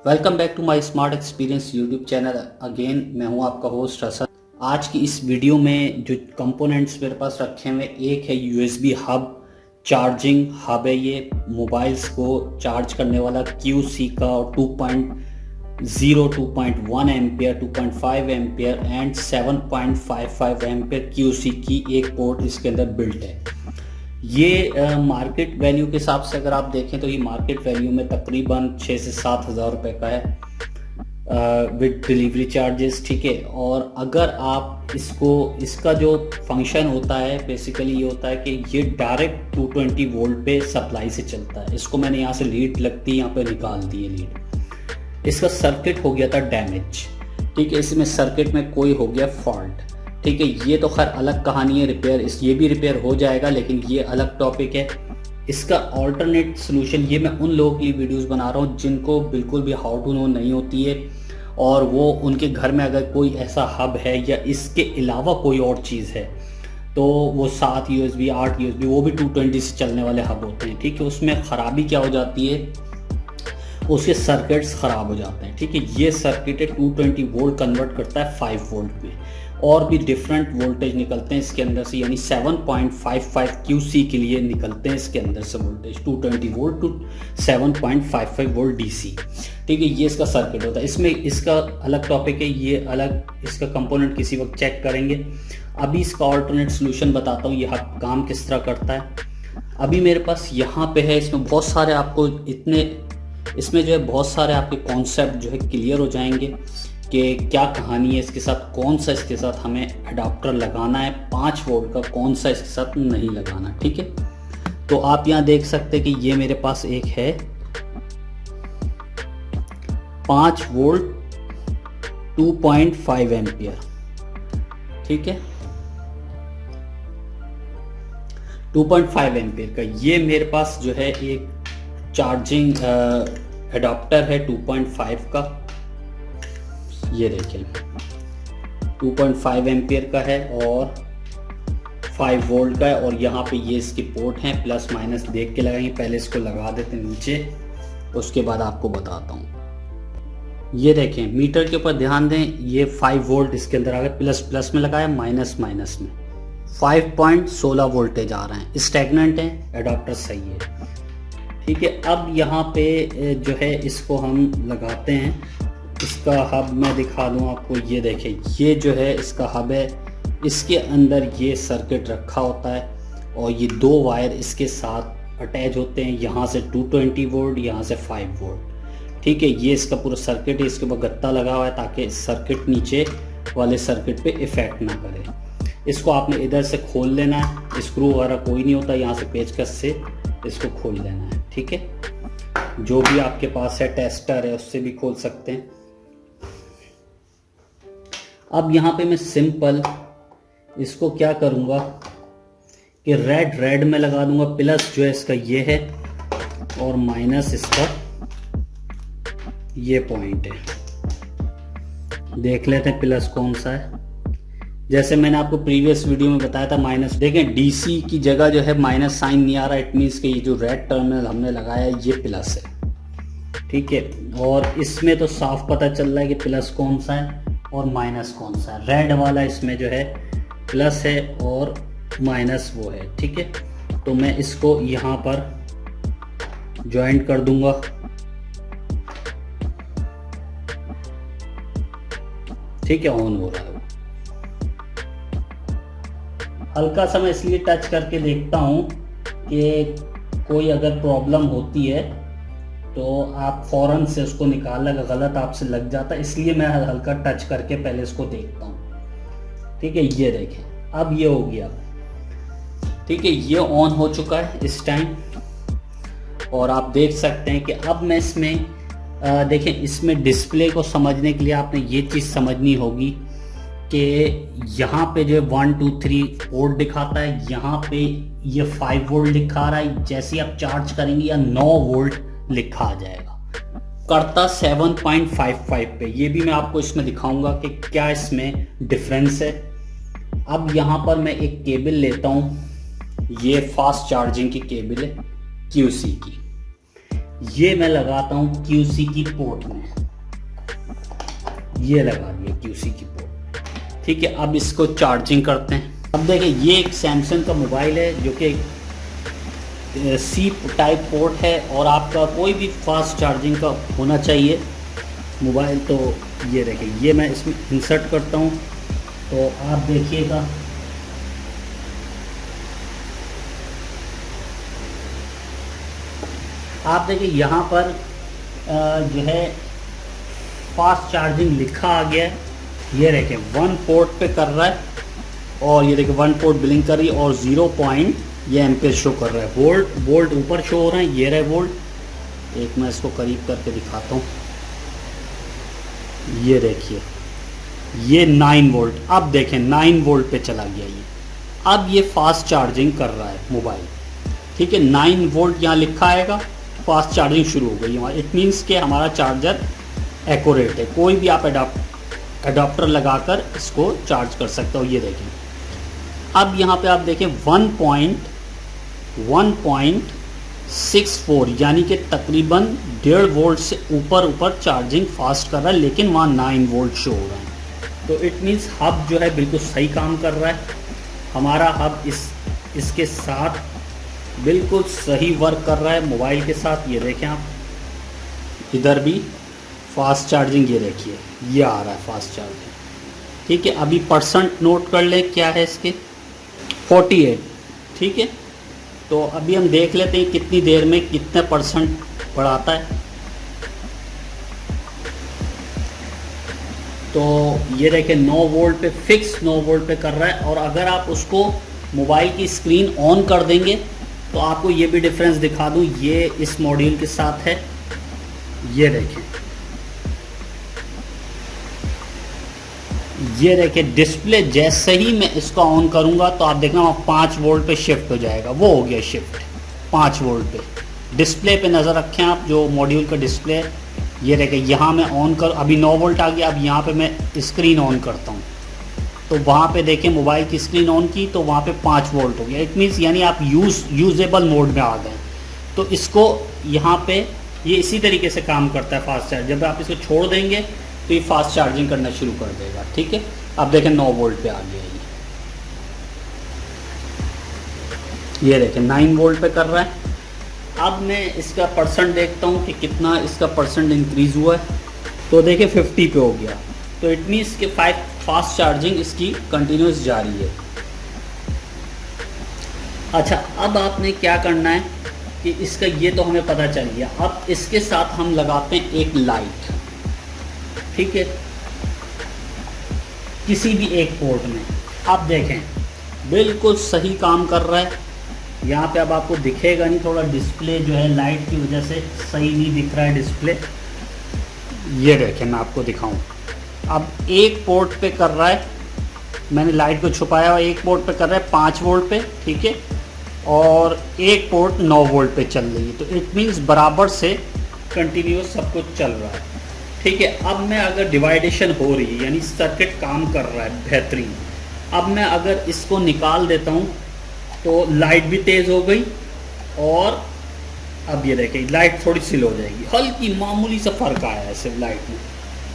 Welcome back to my smart experience YouTube channel. Again मैं हूं आपका होस्ट हसन। आज की इस वीडियो में जो कंपोनेंट्स मेरे पास रखे हुए, एक है यूएसबी हब, चार्जिंग हब है, ये मोबाइल्स को चार्ज करने वाला QC का, और 2.0 2.1 ampere, 2.5 ampere and 7.55 ampere QC की एक पोर्ट इसके अंदर बिल्ट है। ये मार्केट वैल्यू के हिसाब से अगर आप देखें तो ये मार्केट वैल्यू में तकरीबन 6 से 7 हज़ार रुपये का है विद डिलीवरी चार्जेस। ठीक है, और अगर आप इसका जो फंक्शन होता है बेसिकली ये होता है कि ये डायरेक्ट 220 वोल्ट पे सप्लाई से चलता है। इसको मैंने यहाँ से लीड लगती है, यहाँ पे निकाल दी है लीड। इसका सर्किट हो गया था डैमेज। ठीक है, इसमें सर्किट में कोई हो गया फॉल्ट। ठीक है, ये तो खैर अलग कहानी है, ये भी रिपेयर हो जाएगा, लेकिन ये अलग टॉपिक है। इसका ऑल्टरनेट सोल्यूशन, ये मैं उन लोगों के लिए वीडियोस बना रहा हूँ जिनको बिल्कुल भी हाउ टू नो नहीं होती है, और वो उनके घर में अगर कोई ऐसा हब है या इसके अलावा कोई और चीज़ है तो वो 7 USB 8 USB, वो भी 220 से चलने वाले हब होते हैं। ठीक है, उसमें ख़राबी क्या हो जाती है, उसके सर्किट्स ख़राब हो जाते हैं। ठीक है, ये सर्किट है 220 वोल्ट कन्वर्ट करता है 5 वोल्ट में, और भी डिफरेंट वोल्टेज निकलते हैं इसके अंदर से, यानी 7.55 QC के लिए निकलते हैं इसके अंदर से voltage, 220 volt to 7.55 volt DC। ठीक है, ये इसका सर्किट होता है। इसमें इसका अलग टॉपिक है, ये अलग इसका कंपोनेंट किसी वक्त चेक करेंगे। अभी इसका ऑल्टरनेट सोल्यूशन बताता हूँ, यह काम किस तरह करता है। अभी मेरे पास यहाँ पे है, इसमें बहुत सारे आपको इसमें जो है बहुत सारे आपके कॉन्सेप्ट जो है क्लियर हो जाएंगे कि क्या कहानी है इसके साथ, कौन सा इसके साथ हमें अडाप्टर लगाना है 5 वोल्ट का, कौन सा इसके साथ नहीं लगाना। ठीक है, तो आप यहाँ देख सकते हैं कि ये मेरे पास एक है 5 वोल्ट 2.5 एम्पियर। ठीक है, 2.5 एम्पियर का ये मेरे पास जो है एक चार्जिंग एडाप्टर है 2.5 का। ये देखें 2.5 एम्पियर का है और 5 वोल्ट का है, और यहाँ पे ये इसके पोर्ट हैं, प्लस माइनस देख के लगाएंगे। पहले इसको लगा देते हैं नीचे, उसके बाद आपको बताता हूँ। ये देखें मीटर के ऊपर ध्यान दें, ये 5 वोल्ट इसके अंदर आ गए, प्लस प्लस में लगाया, माइनस माइनस में 5.16 वोल्टेज आ रहे हैं। स्टैग्नेंट है, एडाप्टर सही है। ठीक है, अब यहाँ पे जो है इसको हम लगाते हैं। इसका हब मैं दिखा दूँ आपको, ये देखें ये जो है इसका हब है, इसके अंदर ये सर्किट रखा होता है और ये 2 वायर इसके साथ अटैच होते हैं, यहाँ से 220 वोल्ट, यहाँ से 5 वोल्ट। ठीक है, ये इसका पूरा सर्किट है, इसके ऊपर गत्ता लगा हुआ है ताकि सर्किट नीचे वाले सर्किट पे इफेक्ट ना करे। इसको आपने इधर से खोल लेना है, स्क्रू वगैरह कोई नहीं होता, यहाँ से पेचकस से इसको खोल लेना है। ठीक है, जो भी आपके पास है, टेस्टर है, उससे भी खोल सकते हैं। अब यहाँ पे मैं सिंपल इसको क्या करूँगा कि रेड में लगा दूंगा, प्लस जो है इसका ये है और माइनस इसका ये पॉइंट है। देख लेते हैं प्लस कौन सा है। जैसे मैंने आपको प्रीवियस वीडियो में बताया था माइनस, देखें DC की जगह जो है माइनस साइन नहीं आ रहा, इट मीन्स कि ये जो रेड टर्मिनल हमने लगाया है ये प्लस है। ठीक है, और इसमें तो साफ पता चल रहा है कि प्लस कौन सा है और माइनस कौन सा है। रेड वाला इसमें जो है प्लस है और माइनस वो है। ठीक है, तो मैं इसको यहाँ पर ज्वाइंट कर दूंगा। ठीक है, ऑन हो रहा है। हल्का सा मैं इसलिए टच करके देखता हूँ कि कोई अगर प्रॉब्लम होती है तो आप फौरन से उसको निकाल, अगर गलत आपसे लग जाता है, इसलिए मैं हल्का टच करके पहले इसको देखता हूँ। ठीक है, ये देखें अब ये हो गया। ठीक है, ये ऑन हो चुका है इस टाइम, और आप देख सकते हैं कि अब मैं इसमें देखें, इसमें डिस्प्ले को समझने के लिए आपने ये चीज़ समझनी होगी कि यहाँ पे जो 1 2 3 पोर्ट दिखाता है, यहाँ पे ये 5 वोल्ट दिखा रहा है। जैसे आप चार्ज करेंगे या 9 वोल्ट लिखा आ जाएगा, करता 7.55 पे। ये भी मैं आपको इसमें दिखाऊंगा कि क्या इसमें डिफरेंस है। अब यहाँ पर मैं एक केबल लेता हूँ, ये फास्ट चार्जिंग की केबल है QC की। ये मैं लगाता हूँ QC की पोर्ट में, ये लगा दिया QC की पोर्ट। ठीक है, अब इसको चार्जिंग करते हैं। अब देखिए ये एक सैमसंग का मोबाइल है जो कि C टाइप पोर्ट है और आपका कोई भी फास्ट चार्जिंग का होना चाहिए मोबाइल। तो ये देखिए ये मैं इसमें इंसर्ट करता हूँ, तो आप देखिएगा आप देखिए यहाँ पर जो है फास्ट चार्जिंग लिखा आ गया है। ये देखिए 1 पोर्ट पे कर रहा है और ये देखिए 1 पोर्ट ब्लिंक कर रही है और 0 पॉइंट ये एम्पेयर शो कर रहा है। वोल्ट ऊपर शो हो रहा है, ये रहे वोल्ट। एक मैं इसको करीब करके दिखाता हूँ, ये देखिए ये 9 वोल्ट। अब देखें 9 वोल्ट पे चला गया ये। अब ये फास्ट चार्जिंग कर रहा है मोबाइल। ठीक है, 9 वोल्ट यहाँ लिखा आएगा, फास्ट चार्जिंग शुरू हो गई हमारी। इट मीन्स कि हमारा चार्जर एक्यूरेट है, कोई भी आप अडाप्टर लगाकर इसको चार्ज कर सकते हो। ये देखें अब यहाँ पे आप देखें 1.64 यानी कि तकरीबन 1.5 वोल्ट से ऊपर चार्जिंग फास्ट कर रहा है, लेकिन वहाँ 9 वोल्ट शो हो रहा है। तो इट मीन्स हब जो है बिल्कुल सही काम कर रहा है। हमारा हब इसके साथ बिल्कुल सही वर्क कर रहा है मोबाइल के साथ। ये देखें आप, इधर भी फास्ट चार्जिंग, ये देखिए ये आ रहा है फास्ट चार्जिंग। ठीक है, अभी परसेंट नोट कर ले क्या है इसके, 48। ठीक है, तो अभी हम देख लेते हैं कितनी देर में कितने परसेंट बढ़ाता है। तो ये देखिए 9 वोल्ट पे, फिक्स 9 वोल्ट पे कर रहा है। और अगर आप उसको मोबाइल की स्क्रीन ऑन कर देंगे तो आपको ये भी डिफरेंस दिखा दूँ, ये इस मॉड्यूल के साथ है। ये देखें, ये देखिए डिस्प्ले जैसे ही मैं इसको ऑन करूंगा तो आप देखना 5 वोल्ट पे शिफ्ट हो जाएगा। वो हो गया शिफ्ट 5 वोल्ट पे। डिस्प्ले पे नज़र रखें आप, जो मॉड्यूल का डिस्प्ले है। ये देखिए यहाँ मैं ऑन कर, अभी 9 वोल्ट आ गया। अब यहाँ पे मैं स्क्रीन ऑन करता हूँ तो वहाँ पे देखें मोबाइल की स्क्रीन ऑन की तो वहाँ पे 5 वोल्ट हो गया। इट मीन्स यानी आप यूजेबल मोड में आ गए। तो इसको यहाँ पे ये इसी तरीके से काम करता है फास्ट चार्ज। जब आप इसको छोड़ देंगे तो ये फास्ट चार्जिंग करना शुरू कर देगा। ठीक है, अब देखें 9 वोल्ट पे आ गया ये देखें 9 वोल्ट पे कर रहा है। अब मैं इसका परसेंट देखता हूँ कि कितना इसका परसेंट इंक्रीज़ हुआ है। तो देखिए 50 पे हो गया। तो इट मीन्स कि फास्ट चार्जिंग इसकी कंटिन्यूस जारी है। अच्छा, अब आपने क्या करना है कि इसका ये तो हमें पता चल गया। अब इसके साथ हम लगाते हैं एक लाइट। ठीक है, किसी भी एक पोर्ट में आप देखें बिल्कुल सही काम कर रहा है। यहाँ पे अब आपको दिखेगा नहीं, थोड़ा डिस्प्ले जो है लाइट की वजह से सही नहीं दिख रहा है डिस्प्ले। ये देखें मैं आपको दिखाऊं, अब एक पोर्ट पे कर रहा है, मैंने लाइट को छुपाया हुआ, एक पोर्ट पे कर रहा है 5 वोल्ट पे। ठीक है, और एक पोर्ट 9 वोल्ट पे चल रही है। तो इट मीन्स बराबर से कंटिन्यूस सब कुछ चल रहा है। ठीक है, अब मैं अगर डिवाइडेशन हो रही है यानी सर्किट काम कर रहा है बेहतरीन। अब मैं अगर इसको निकाल देता हूँ तो लाइट भी तेज़ हो गई और अब ये देखिए लाइट थोड़ी सी लो हो जाएगी, हल्की मामूली सा फ़र्क आया है सिर्फ लाइट में।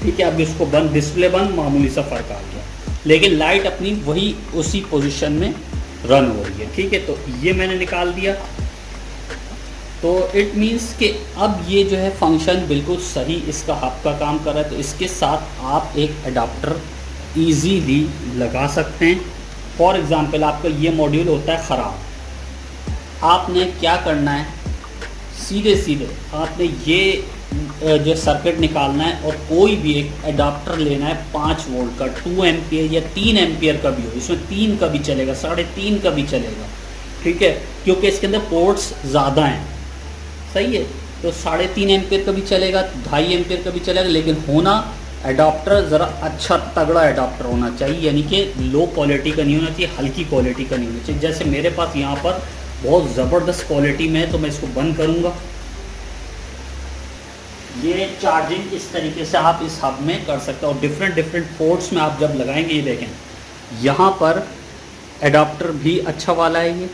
ठीक है, अब इसको बंद, डिस्प्ले बंद, मामूली सा फ़र्क आ गया, लेकिन लाइट अपनी वही उसी पोजीशन में रन हो रही है। ठीक है, तो ये मैंने निकाल दिया। तो इट मीन्स कि अब ये जो है फंक्शन बिल्कुल सही इसका हब का काम कर रहा है। तो इसके साथ आप एक अडाप्टर इजीली लगा सकते हैं। फॉर एग्ज़ाम्पल आपका ये मॉड्यूल होता है ख़राब, आपने क्या करना है, सीधे आपने ये जो सर्किट निकालना है और कोई भी एक अडाप्टर लेना है 5 वोल्ट का, 2 एम्पियर या 3 एम्पियर का भी हो, इसमें 3 का भी चलेगा, 3.5 का भी चलेगा। ठीक है, क्योंकि इसके अंदर पोर्ट्स ज़्यादा हैं। सही है, तो 3.5 एम्पियर का भी चलेगा, 2.5 एम्पियर का भी चलेगा, लेकिन होना अडाप्टर ज़रा अच्छा तगड़ा अडाप्टर होना चाहिए, यानी कि लो क्वालिटी का नहीं होना चाहिए, हल्की क्वालिटी का नहीं होना चाहिए। जैसे मेरे पास यहाँ पर बहुत ज़बरदस्त क्वालिटी में है, तो मैं इसको बंद करूँगा। ये चार्जिंग इस तरीके से आप इस हब में कर सकते हो और डिफरेंट पोर्ट्स में आप जब लगाएंगे, ये देखें यहाँ पर एडाप्टर भी अच्छा वाला है ये।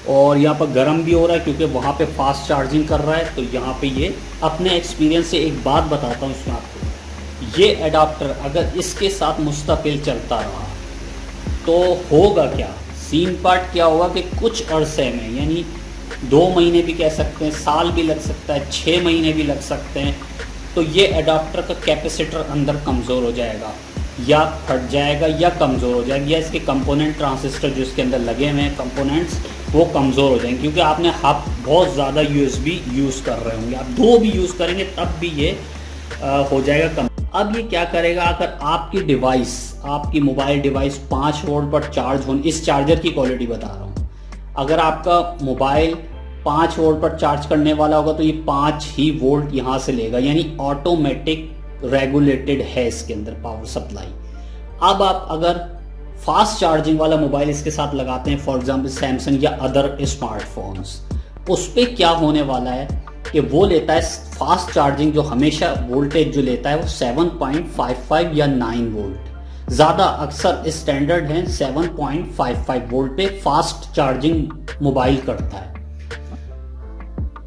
और यहाँ पर गर्म भी हो रहा है क्योंकि वहाँ पे फास्ट चार्जिंग कर रहा है। तो यहाँ पे ये अपने एक्सपीरियंस से एक बात बताता हूँ इसमें आपको, ये एडाप्टर अगर इसके साथ मुस्तकिल चलता रहा तो होगा क्या, सीन पार्ट क्या होगा कि कुछ अरसे में, यानी 2 महीने भी कह सकते हैं, साल भी लग सकता है, 6 महीने भी लग सकते हैं, तो ये एडाप्टर का कैपेसिटर अंदर कमज़ोर हो जाएगा या फट जाएगा या कमज़ोर हो जाएगा, या इसके कंपोनेंट ट्रांजिस्टर जो इसके अंदर लगे हुए हैं कंपोनेंट्स वो कमज़ोर हो जाएंगे, क्योंकि आपने हब बहुत ज़्यादा USB यूज़ कर रहे होंगे, आप 2 भी यूज़ करेंगे तब भी ये हो जाएगा कम। अब ये क्या करेगा, अगर आपकी डिवाइस, आपकी मोबाइल डिवाइस 5 वोल्ट पर चार्ज हो, इस चार्जर की क्वालिटी बता रहा हूँ, अगर आपका मोबाइल 5 वोल्ट पर चार्ज करने वाला होगा तो ये 5 ही वोल्ट यहाँ से लेगा, यानी ऑटोमेटिक रेगुलेटेड है इसके अंदर पावर सप्लाई। अब आप अगर फास्ट चार्जिंग वाला मोबाइल इसके साथ लगाते हैं, फॉर एग्जांपल सैमसंग या अदर स्मार्टफोन्स, उस पर क्या होने वाला है कि वो लेता है फास्ट चार्जिंग, जो हमेशा वोल्टेज जो लेता है वो 7.55 या 9 वोल्ट, ज़्यादा अक्सर स्टैंडर्ड है 7.55 वोल्ट पे फास्ट चार्जिंग मोबाइल करता है।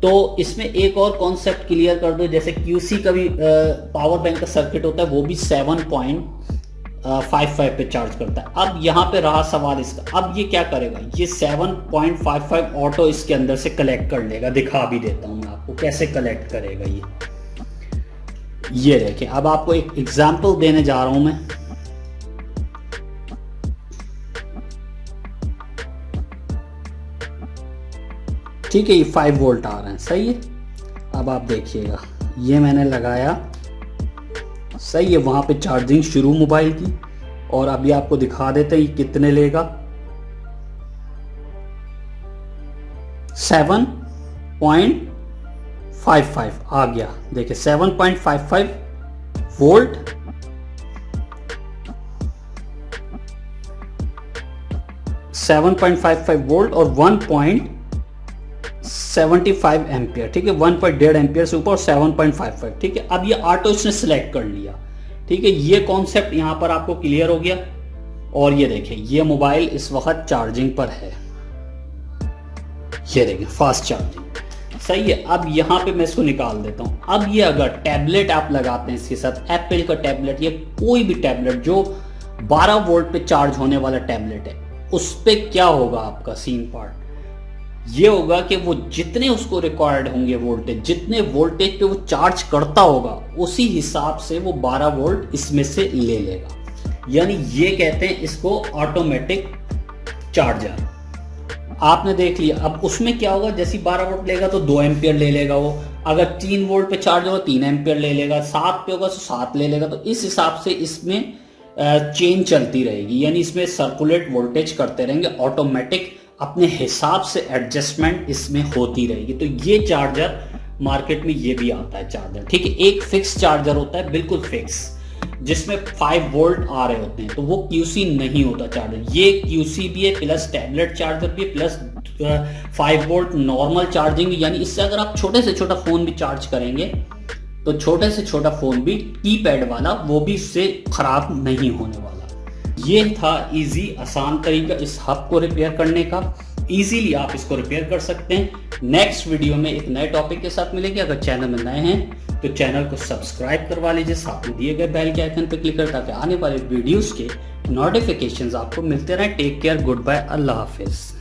तो इसमें एक और कॉन्सेप्ट क्लियर कर दो, जैसे QC का भी पावर बैंक का सर्किट होता है, वो भी 7.55 पे चार्ज करता है। अब यहाँ पे रहा सवाल इसका, अब ये क्या करेगा, ये 7.55 ऑटो इसके अंदर से कलेक्ट कर लेगा, दिखा भी देता हूँ मैं आपको कैसे कलेक्ट करेगा ये देखें। अब आपको एक एग्जांपल देने जा रहा हूं मैं, ठीक है, ये 5 वोल्ट आ रहे हैं, सही है। अब आप देखिएगा, ये मैंने लगाया, सही है, वहां पे चार्जिंग शुरू मोबाइल की, और अभी आपको दिखा देते हैं ये कितने लेगा, 7.55 आ गया, देखिए 7.55 वोल्ट, 7.55 वोल्ट और 1.75 एम्पियर, ठीक है, 1.5 एम्पियर से ऊपर 7.55, ठीक है। अब ये ऑटो इसने सिलेक्ट कर लिया, ठीक है, ये कॉन्सेप्ट यहां पर आपको क्लियर हो गया। और ये देखिए, ये मोबाइल इस वक्त चार्जिंग पर है, ये देखिए फास्ट चार्जिंग, सही है। अब यहां पे मैं इसको निकाल देता हूं। अब ये अगर टैबलेट आप लगाते हैं इसके साथ, एप्पल का टैबलेट या कोई भी टैबलेट जो 12 वोल्ट पे चार्ज होने वाला टैबलेट है, उस पे क्या होगा आपका सीन पार्ट, ये होगा कि वो जितने उसको रिक्वायर्ड होंगे वोल्टेज, जितने वोल्टेज पे वो चार्ज करता होगा, उसी हिसाब से वो 12 वोल्ट इसमें से ले लेगा, यानी ये कहते हैं इसको ऑटोमेटिक चार्जर। आपने देख लिया। अब उसमें क्या होगा, जैसे 12 वोल्ट लेगा तो 2 एम्पियर ले लेगा वो, अगर 3 वोल्ट पे चार्ज होगा 3 एम्पियर ले लेगा, 7 पे होगा तो 7 ले लेगा। तो इस हिसाब से इसमें चेन चलती रहेगी, यानी इसमें सर्कुलेट वोल्टेज करते रहेंगे, ऑटोमेटिक अपने हिसाब से एडजस्टमेंट इसमें होती रहेगी। तो ये चार्जर मार्केट में ये भी आता है चार्जर, ठीक है। एक फिक्स चार्जर होता है, बिल्कुल फिक्स, जिसमें 5 वोल्ट आ रहे होते हैं, तो वो QC नहीं होता चार्जर। ये QC भी है, प्लस टैबलेट चार्जर भी है, प्लस 5 वोल्ट नॉर्मल चार्जिंग, यानी इससे अगर आप छोटे से छोटा फोन भी चार्ज करेंगे तो छोटे से छोटा फोन भी कीपैड वाला, वो भी इससे खराब नहीं होने वाला। ये था इजी आसान तरीका इस हब को रिपेयर करने का। इजीली आप इसको रिपेयर कर सकते हैं। नेक्स्ट वीडियो में एक नए टॉपिक के साथ मिलेंगे। अगर चैनल में नए हैं तो चैनल को सब्सक्राइब करवा लीजिए, साथ में दिए गए बेल के आइकन पर क्लिक कर, ताकि आने वाले वीडियोस के नोटिफिकेशंस आपको मिलते रहे। टेक केयर, गुड बाय, अल्लाह हाफिज।